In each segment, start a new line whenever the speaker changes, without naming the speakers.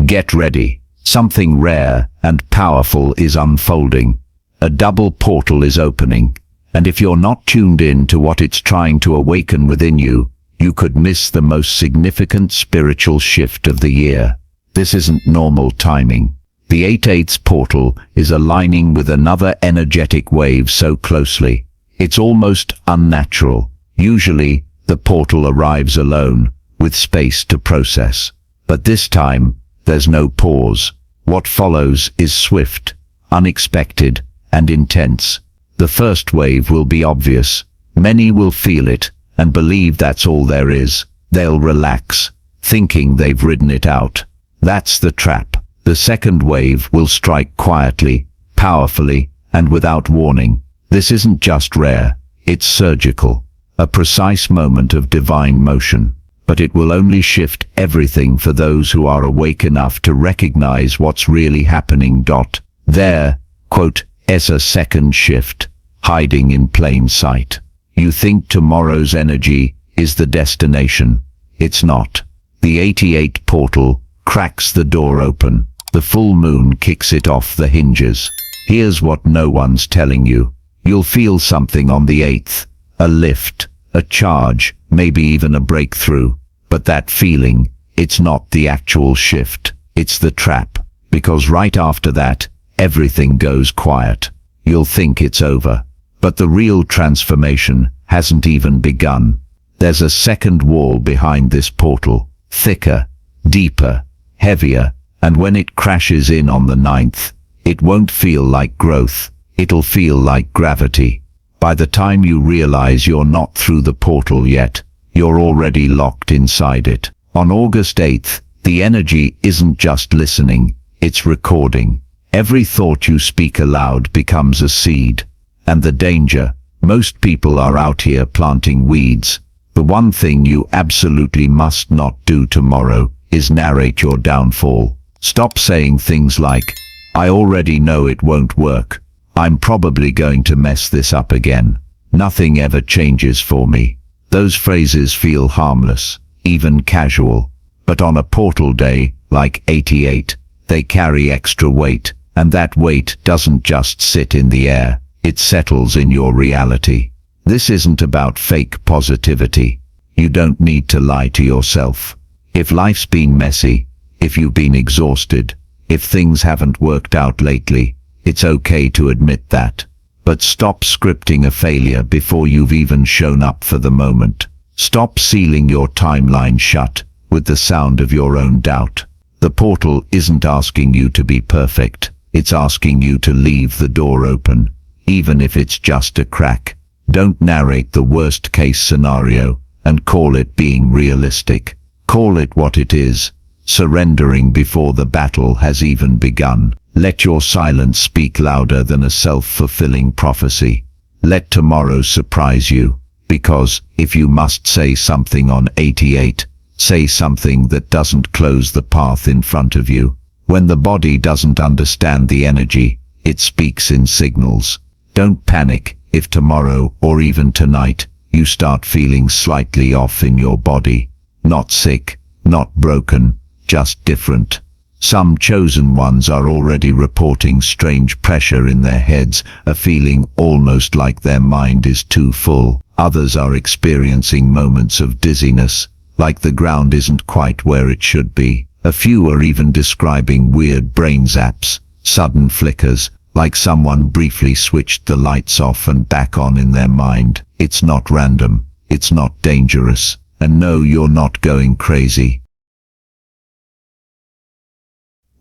Get ready. Something rare and powerful is unfolding. A double portal is opening, and if you're not tuned in to what it's trying to awaken within you, you could miss the most significant spiritual shift of the year. This isn't normal timing. The 8/8 portal is aligning with another energetic wave so closely. It's almost unnatural. Usually, the portal arrives alone, with space to process. But this time, there's no pause. What follows is swift, unexpected, and intense. The first wave will be obvious. Many will feel it and believe that's all there is. They'll relax, thinking they've ridden it out. That's the trap. The second wave will strike quietly, powerfully, and without warning. This isn't just rare, it's surgical. A precise moment of divine motion. But it will only shift everything for those who are awake enough to recognize what's really happening. There, quote, is a second shift, hiding in plain sight. You think tomorrow's energy is the destination. It's not. The 88 portal cracks the door open. The full moon kicks it off the hinges. Here's what no one's telling you. You'll feel something on the 8th. A lift, a charge, maybe even a breakthrough. But that feeling, it's not the actual shift. It's the trap. Because right after that, everything goes quiet. You'll think it's over. But the real transformation hasn't even begun. There's a second wall behind this portal. Thicker, deeper, heavier. And when it crashes in on the 9th, it won't feel like growth. It'll feel like gravity. By the time you realize you're not through the portal yet, you're already locked inside it. On August 8th, the energy isn't just listening, it's recording. Every thought you speak aloud becomes a seed. And the danger, most people are out here planting weeds. The one thing you absolutely must not do tomorrow is narrate your downfall. Stop saying things like, I already know it won't work. I'm probably going to mess this up again. Nothing ever changes for me. Those phrases feel harmless, even casual. But on a portal day, like 88, they carry extra weight, and that weight doesn't just sit in the air, it settles in your reality. This isn't about fake positivity. You don't need to lie to yourself. If life's been messy, if you've been exhausted, if things haven't worked out lately, it's okay to admit that. But stop scripting a failure before you've even shown up for the moment. Stop sealing your timeline shut with the sound of your own doubt. The portal isn't asking you to be perfect. It's asking you to leave the door open, even if it's just a crack. Don't narrate the worst-case scenario and call it being realistic. Call it what it is. Surrendering before the battle has even begun. Let your silence speak louder than a self-fulfilling prophecy. Let tomorrow surprise you, because if you must say something on 88, say something that doesn't close the path in front of you. When the body doesn't understand the energy, it speaks in signals. Don't panic if tomorrow or even tonight you start feeling slightly off in your body. Not sick, not broken, just different. Some chosen ones are already reporting strange pressure in their heads, a feeling almost like their mind is too full. Others are experiencing moments of dizziness, like the ground isn't quite where it should be. A few are even describing weird brain zaps, sudden flickers, like someone briefly switched the lights off and back on in their mind. It's not random, it's not dangerous, and no, you're not going crazy.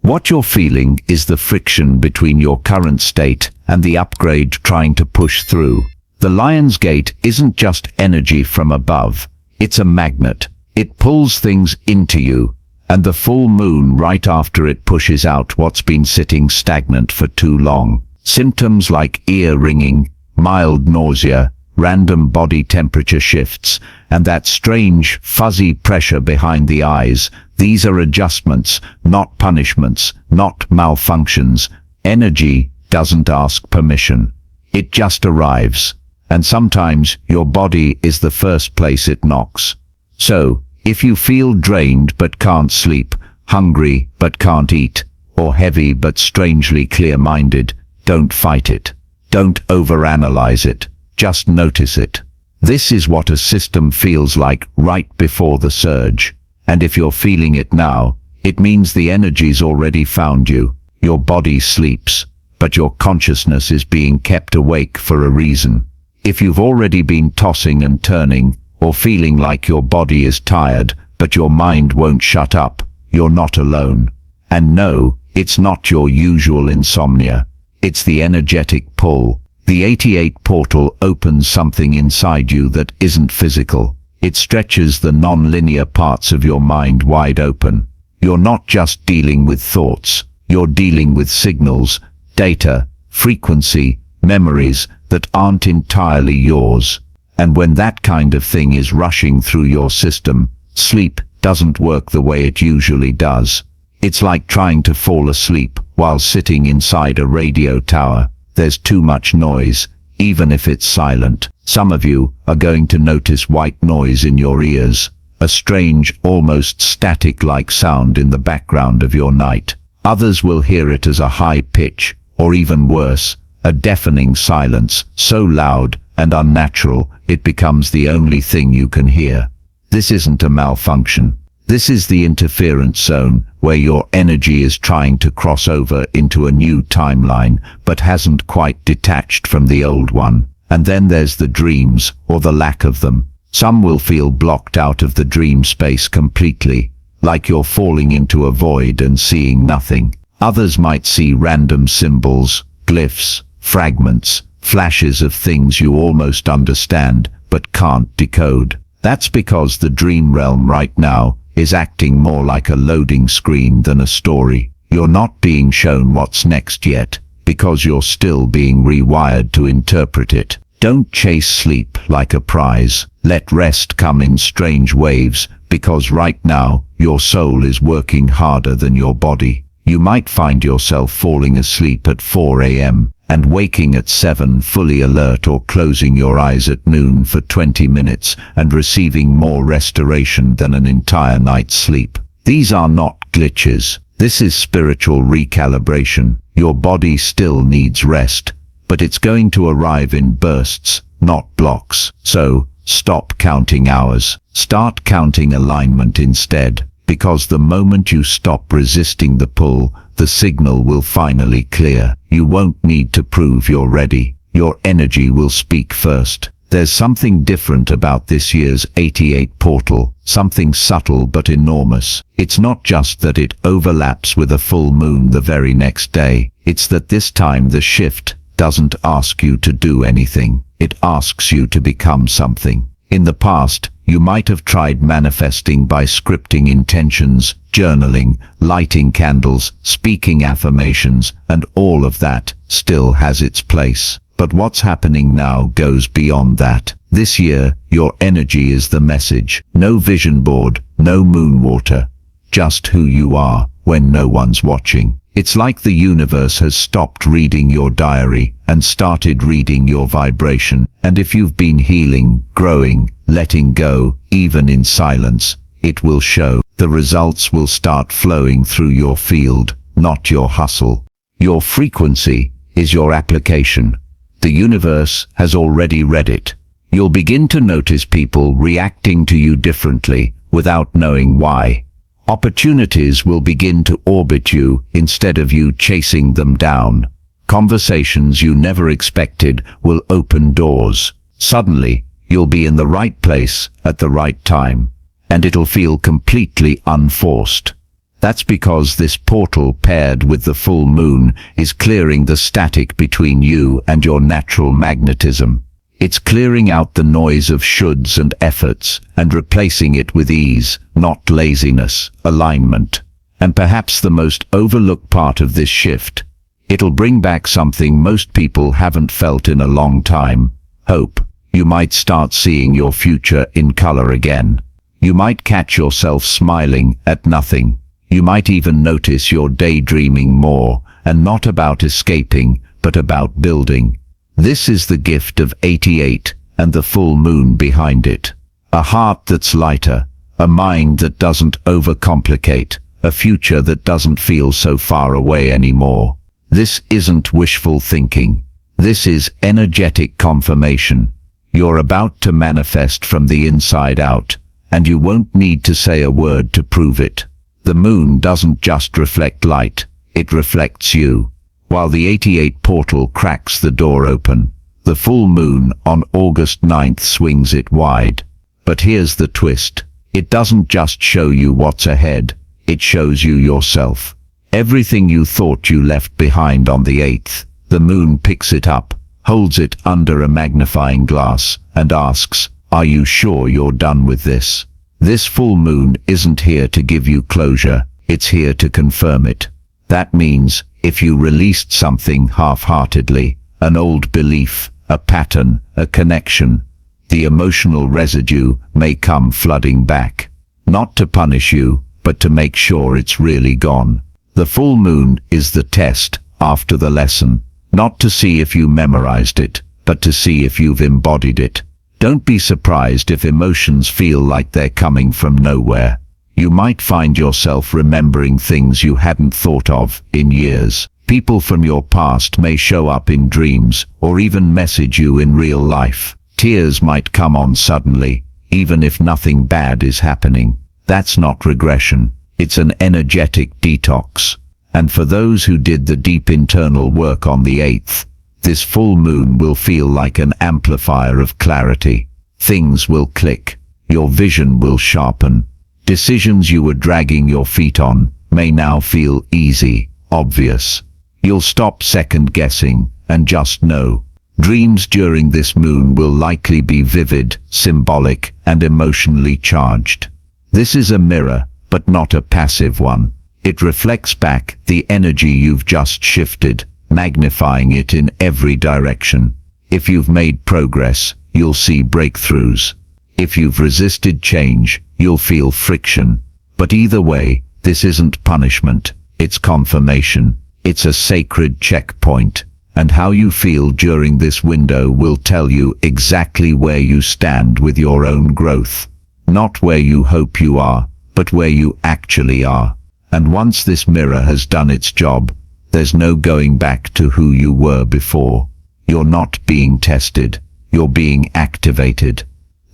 What you're feeling is the friction between your current state and the upgrade trying to push through. The Lion's Gate isn't just energy from above, it's a magnet. It pulls things into you, and the full moon right after it pushes out what's been sitting stagnant for too long. Symptoms like ear ringing, mild nausea, random body temperature shifts, and that strange, fuzzy pressure behind the eyes. These are adjustments, not punishments, not malfunctions. Energy doesn't ask permission. It just arrives. And sometimes your body is the first place it knocks. So, if you feel drained but can't sleep, hungry but can't eat, or heavy but strangely clear-minded, don't fight it. Don't overanalyze it. Just notice it. This is what a system feels like right before the surge. And if you're feeling it now, it means the energy's already found you. Your body sleeps, but your consciousness is being kept awake for a reason. If you've already been tossing and turning, or feeling like your body is tired, but your mind won't shut up, you're not alone. And no, it's not your usual insomnia. It's the energetic pull. The 88 portal opens something inside you that isn't physical. It stretches the non-linear parts of your mind wide open. You're not just dealing with thoughts. You're dealing with signals, data, frequency, memories that aren't entirely yours. And when that kind of thing is rushing through your system, sleep doesn't work the way it usually does. It's like trying to fall asleep while sitting inside a radio tower. There's too much noise, even if it's silent. Some of you are going to notice white noise in your ears, a strange, almost static-like sound in the background of your night. Others will hear it as a high pitch, or even worse, a deafening silence, so loud and unnatural it becomes the only thing you can hear. This isn't a malfunction. This is the interference zone, where your energy is trying to cross over into a new timeline, but hasn't quite detached from the old one. And then there's the dreams, or the lack of them. Some will feel blocked out of the dream space completely, like you're falling into a void and seeing nothing. Others might see random symbols, glyphs, fragments, flashes of things you almost understand, but can't decode. That's because the dream realm right now is acting more like a loading screen than a story. You're not being shown what's next yet, because you're still being rewired to interpret it. Don't chase sleep like a prize. Let rest come in strange waves, because right now, your soul is working harder than your body. You might find yourself falling asleep at 4 a.m. and waking at 7 fully alert, or closing your eyes at noon for 20 minutes and receiving more restoration than an entire night's sleep. These are not glitches. This is spiritual recalibration. Your body still needs rest, but it's going to arrive in bursts, not blocks. So, stop counting hours. Start counting alignment instead. Because the moment you stop resisting the pull, the signal will finally clear. You won't need to prove you're ready. Your energy will speak first. There's something different about this year's 88 portal, something subtle but enormous. It's not just that it overlaps with a full moon the very next day. It's that this time the shift doesn't ask you to do anything. It asks you to become something. In the past, you might have tried manifesting by scripting intentions, journaling, lighting candles, speaking affirmations, and all of that still has its place. But what's happening now goes beyond that. This year, your energy is the message. No vision board, no moon water. Just who you are when no one's watching. It's like the universe has stopped reading your diary and started reading your vibration. And if you've been healing, growing, letting go, even in silence, it will show. The results will start flowing through your field, not your hustle. Your frequency is your application. The universe has already read it. You'll begin to notice people reacting to you differently without knowing why. Opportunities will begin to orbit you instead of you chasing them down. Conversations you never expected will open doors. Suddenly, you'll be in the right place at the right time, and it'll feel completely unforced. That's because this portal paired with the full moon is clearing the static between you and your natural magnetism. It's clearing out the noise of shoulds and efforts and replacing it with ease, not laziness, alignment. And perhaps the most overlooked part of this shift, it'll bring back something most people haven't felt in a long time: hope. You might start seeing your future in color again. You might catch yourself smiling at nothing. You might even notice you're daydreaming more, and not about escaping, but about building. This is the gift of 88 and the full moon behind it. A heart that's lighter, a mind that doesn't overcomplicate, a future that doesn't feel so far away anymore. This isn't wishful thinking. This is energetic confirmation. You're about to manifest from the inside out, and you won't need to say a word to prove it. The moon doesn't just reflect light, it reflects you. While the 88 portal cracks the door open, the full moon on August 9th swings it wide. But here's the twist. It doesn't just show you what's ahead, it shows you yourself. Everything you thought you left behind on the 8th, the moon picks it up, holds it under a magnifying glass, and asks, "Are you sure you're done with this?" This full moon isn't here to give you closure, it's here to confirm it. That means, if you released something half-heartedly, an old belief, a pattern, a connection, the emotional residue may come flooding back. Not to punish you, but to make sure it's really gone. The full moon is the test, after the lesson, not to see if you memorized it, but to see if you've embodied it. Don't be surprised if emotions feel like they're coming from nowhere. You might find yourself remembering things you hadn't thought of in years. People from your past may show up in dreams, or even message you in real life. Tears might come on suddenly, even if nothing bad is happening. That's not regression. It's an energetic detox. And for those who did the deep internal work on the 8th, this full moon will feel like an amplifier of clarity. Things will click. Your vision will sharpen. Decisions you were dragging your feet on may now feel easy, obvious. You'll stop second-guessing and just know. Dreams during this moon will likely be vivid, symbolic, and emotionally charged. This is a mirror, but not a passive one. It reflects back the energy you've just shifted, magnifying it in every direction. If you've made progress, you'll see breakthroughs. If you've resisted change, you'll feel friction. But either way, this isn't punishment, it's confirmation. It's a sacred checkpoint. And how you feel during this window will tell you exactly where you stand with your own growth. Not where you hope you are, but where you actually are. And once this mirror has done its job, there's no going back to who you were before. You're not being tested, you're being activated.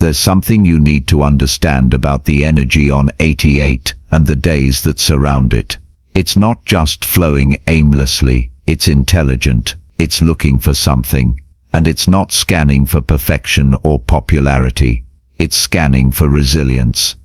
There's something you need to understand about the energy on 88 and the days that surround it. It's not just flowing aimlessly, it's intelligent, it's looking for something, and it's not scanning for perfection or popularity. It's scanning for resilience.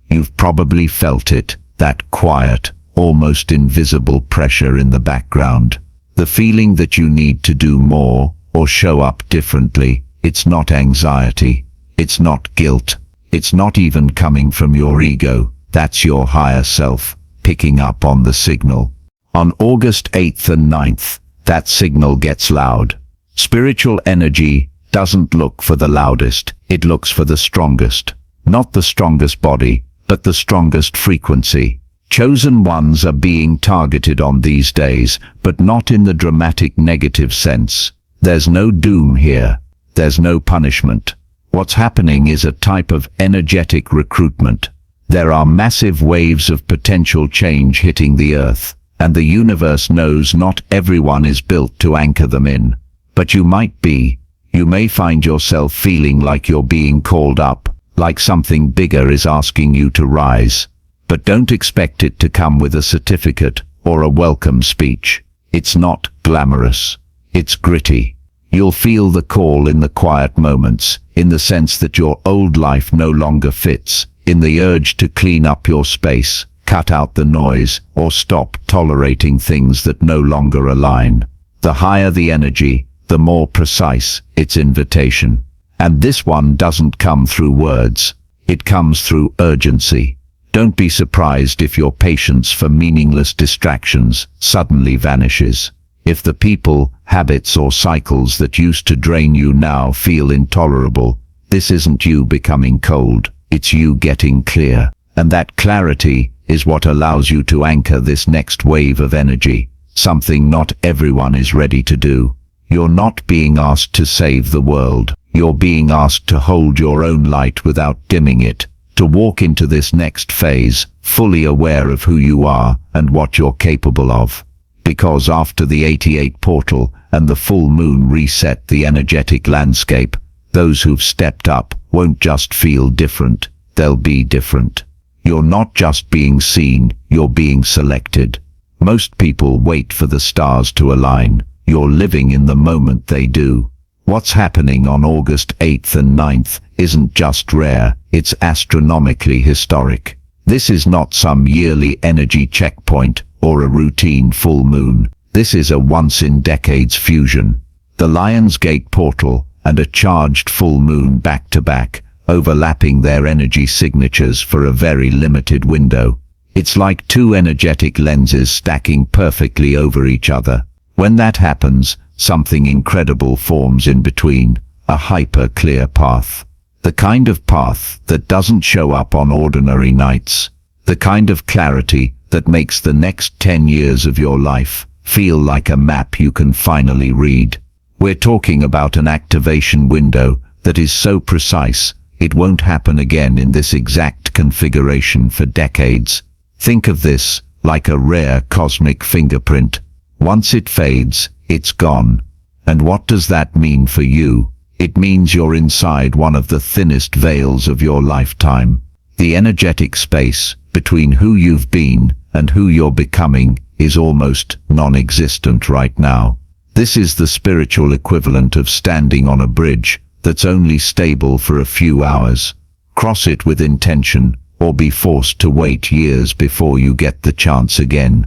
You've probably felt it, that quiet, almost invisible pressure in the background. The feeling that you need to do more or show up differently. It's not anxiety. It's not guilt. It's not even coming from your ego. That's your higher self, picking up on the signal. On August 8th and 9th, that signal gets loud. Spiritual energy doesn't look for the loudest, it looks for the strongest. Not the strongest body, but the strongest frequency. Chosen ones are being targeted on these days, but not in the dramatic negative sense. There's no doom here. There's no punishment. What's happening is a type of energetic recruitment. There are massive waves of potential change hitting the earth, and the universe knows not everyone is built to anchor them in. But you might be. You may find yourself feeling like you're being called up, like something bigger is asking you to rise. But don't expect it to come with a certificate or a welcome speech. It's not glamorous. It's gritty. You'll feel the call in the quiet moments, in the sense that your old life no longer fits, in the urge to clean up your space, cut out the noise, or stop tolerating things that no longer align. The higher the energy, the more precise its invitation. And this one doesn't come through words. It comes through urgency. Don't be surprised if your patience for meaningless distractions suddenly vanishes. If the people, habits or cycles that used to drain you now feel intolerable, this isn't you becoming cold, it's you getting clear. And that clarity is what allows you to anchor this next wave of energy, something not everyone is ready to do. You're not being asked to save the world. You're being asked to hold your own light without dimming it, to walk into this next phase, fully aware of who you are and what you're capable of. Because after the 88 portal and the full moon reset the energetic landscape, those who've stepped up won't just feel different, they'll be different. You're not just being seen, you're being selected. Most people wait for the stars to align. You're living in the moment they do. What's happening on August 8th and 9th isn't just rare, it's astronomically historic. This is not some yearly energy checkpoint or a routine full moon. This is a once-in-decades fusion. The Lion's Gate portal and a charged full moon back-to-back, overlapping their energy signatures for a very limited window. It's like two energetic lenses stacking perfectly over each other. When that happens, something incredible forms in between, a hyper-clear path. The kind of path that doesn't show up on ordinary nights. The kind of clarity that makes the next 10 years of your life feel like a map you can finally read. We're talking about an activation window that is so precise, it won't happen again in this exact configuration for decades. Think of this like a rare cosmic fingerprint. Once it fades, it's gone. And what does that mean for you? It means you're inside one of the thinnest veils of your lifetime. The energetic space between who you've been and who you're becoming is almost non-existent right now. This is the spiritual equivalent of standing on a bridge that's only stable for a few hours. Cross it with intention, or be forced to wait years before you get the chance again.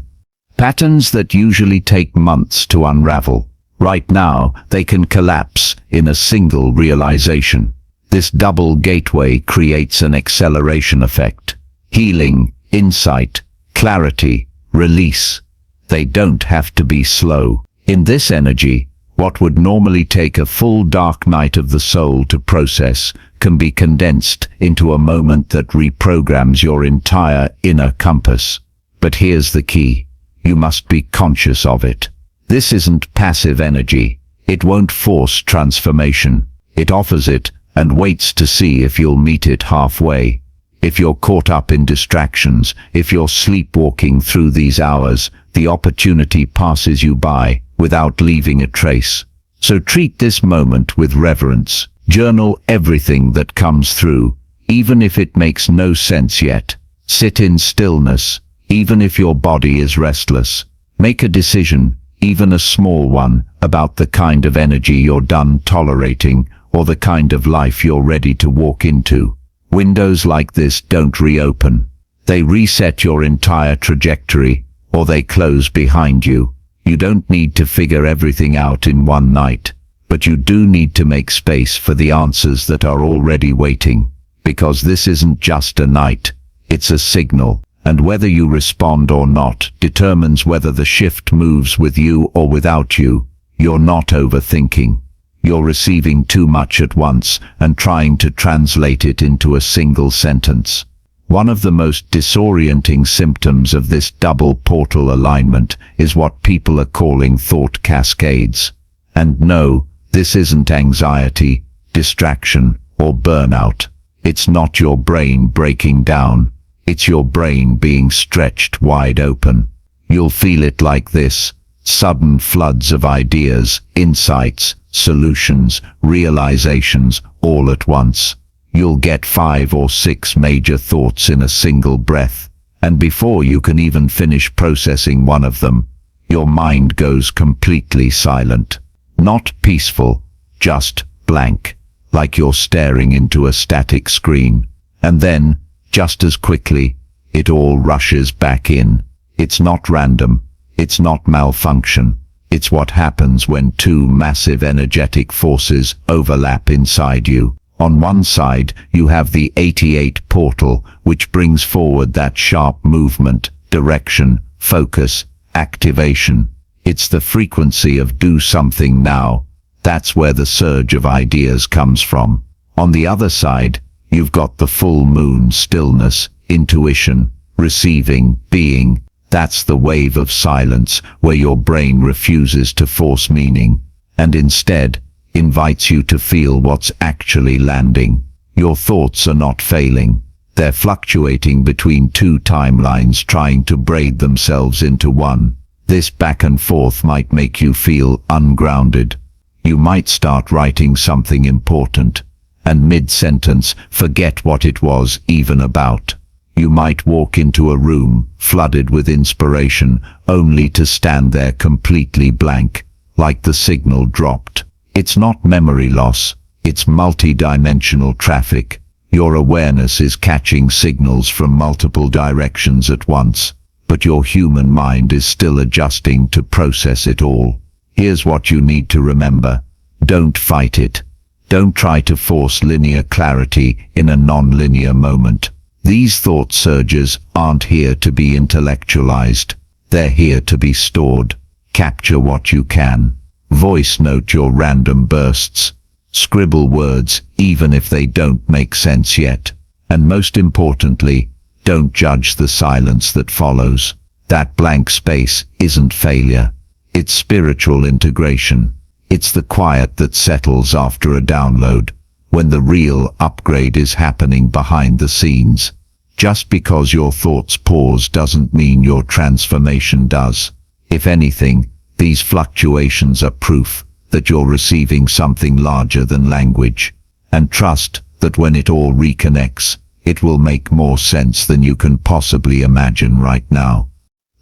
Patterns that usually take months to unravel. Right now, they can collapse in a single realization. This double gateway creates an acceleration effect. Healing, insight, clarity, release. They don't have to be slow. In this energy, what would normally take a full dark night of the soul to process can be condensed into a moment that reprograms your entire inner compass. But here's the key. You must be conscious of it. This isn't passive energy. It won't force transformation. It offers it and waits to see if you'll meet it halfway. If you're caught up in distractions, if you're sleepwalking through these hours, the opportunity passes you by without leaving a trace. So treat this moment with reverence. Journal everything that comes through, even if it makes no sense yet. Sit in stillness, even if your body is restless. Make a decision, even a small one, about the kind of energy you're done tolerating or the kind of life you're ready to walk into. Windows like this don't reopen. They reset your entire trajectory, or they close behind you. You don't need to figure everything out in one night, but you do need to make space for the answers that are already waiting. Because this isn't just a night, it's a signal, and whether you respond or not determines whether the shift moves with you or without you. You're not overthinking. You're receiving too much at once and trying to translate it into a single sentence. One of the most disorienting symptoms of this double portal alignment is what people are calling thought cascades. And no, this isn't anxiety, distraction, or burnout. It's not your brain breaking down. It's your brain being stretched wide open. You'll feel it like this: sudden floods of ideas, insights, solutions, realizations, all at once. You'll get 5 or 6 major thoughts in a single breath, and before you can even finish processing one of them, your mind goes completely silent. Not peaceful, just blank, like you're staring into a static screen. And then, just as quickly, it all rushes back in. It's not random. It's not malfunction. It's what happens when two massive energetic forces overlap inside you. On one side, you have the 88 portal, which brings forward that sharp movement, direction, focus, activation. It's the frequency of do something now. That's where the surge of ideas comes from. On the other side, you've got the full moon stillness, intuition, receiving, being. That's the wave of silence where your brain refuses to force meaning and instead invites you to feel what's actually landing. Your thoughts are not failing. They're fluctuating between two timelines, trying to braid themselves into one. This back and forth might make you feel ungrounded. You might start writing something important, and mid-sentence forget what it was even about. You might walk into a room flooded with inspiration, only to stand there completely blank, like the signal dropped. It's not memory loss, it's multi-dimensional traffic. Your awareness is catching signals from multiple directions at once, but your human mind is still adjusting to process it all. Here's what you need to remember. Don't fight it. Don't try to force linear clarity in a non-linear moment. These thought surges aren't here to be intellectualized. They're here to be stored. Capture what you can. Voice note your random bursts. Scribble words, even if they don't make sense yet. And most importantly, don't judge the silence that follows. That blank space isn't failure. It's spiritual integration. It's the quiet that settles after a download, when the real upgrade is happening behind the scenes. Just because your thoughts pause doesn't mean your transformation does. If anything, these fluctuations are proof that you're receiving something larger than language. And trust that when it all reconnects, it will make more sense than you can possibly imagine right now.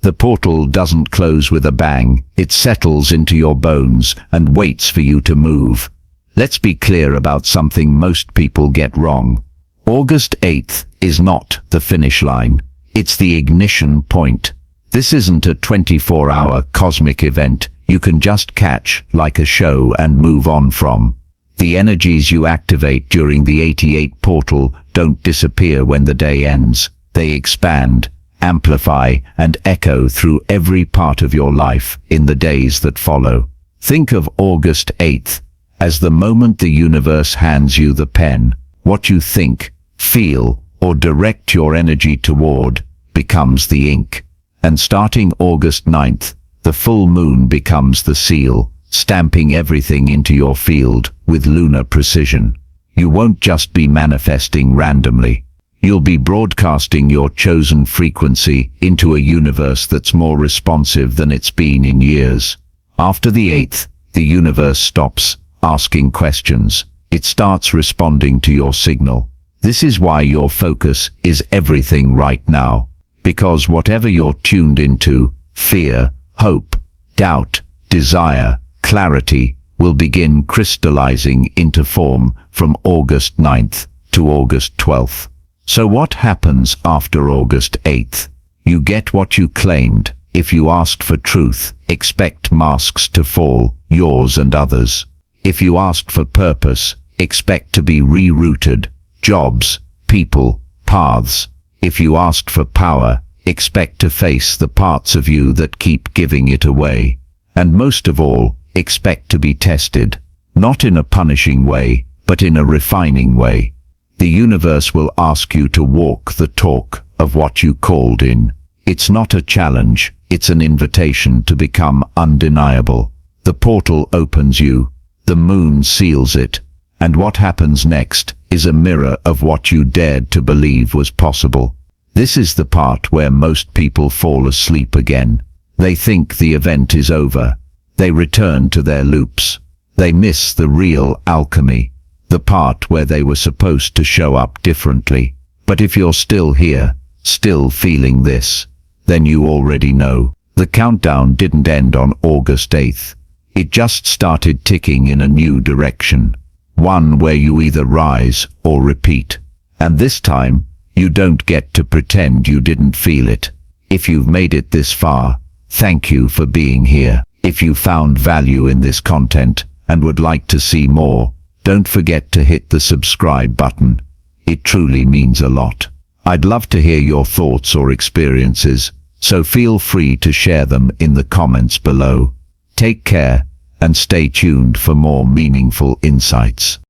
The portal doesn't close with a bang, it settles into your bones and waits for you to move. Let's be clear about something most people get wrong. August 8th is not the finish line, it's the ignition point. This isn't a 24-hour cosmic event you can just catch like a show and move on from. The energies you activate during the 88 portal don't disappear when the day ends. They expand, amplify, and echo through every part of your life in the days that follow. Think of August 8th as the moment the universe hands you the pen. What you think, feel, or direct your energy toward becomes the ink. And starting August 9th, the full moon becomes the seal, stamping everything into your field with lunar precision. You won't just be manifesting randomly. You'll be broadcasting your chosen frequency into a universe that's more responsive than it's been in years. After the 8th, the universe stops asking questions. It starts responding to your signal. This is why your focus is everything right now. Because whatever you're tuned into, fear, hope, doubt, desire, clarity, will begin crystallizing into form from August 9th to August 12th. So what happens after August 8th? You get what you claimed. If you asked for truth, expect masks to fall, yours and others. If you asked for purpose, expect to be rerouted, jobs, people, paths. If you asked for power, expect to face the parts of you that keep giving it away. And most of all, expect to be tested, not in a punishing way, but in a refining way. The universe will ask you to walk the talk of what you called in. It's not a challenge, it's an invitation to become undeniable. The portal opens you, the moon seals it, and what happens next is a mirror of what you dared to believe was possible. This is the part where most people fall asleep again. They think the event is over. They return to their loops. They miss the real alchemy, the part where they were supposed to show up differently. But if you're still here, still feeling this, then you already know. The countdown didn't end on August 8th. It just started ticking in a new direction. One where you either rise or repeat. And this time, you don't get to pretend you didn't feel it. If you've made it this far, thank you for being here. If you found value in this content and would like to see more, don't forget to hit the subscribe button. It truly means a lot. I'd love to hear your thoughts or experiences, so feel free to share them in the comments below. Take care and stay tuned for more meaningful insights.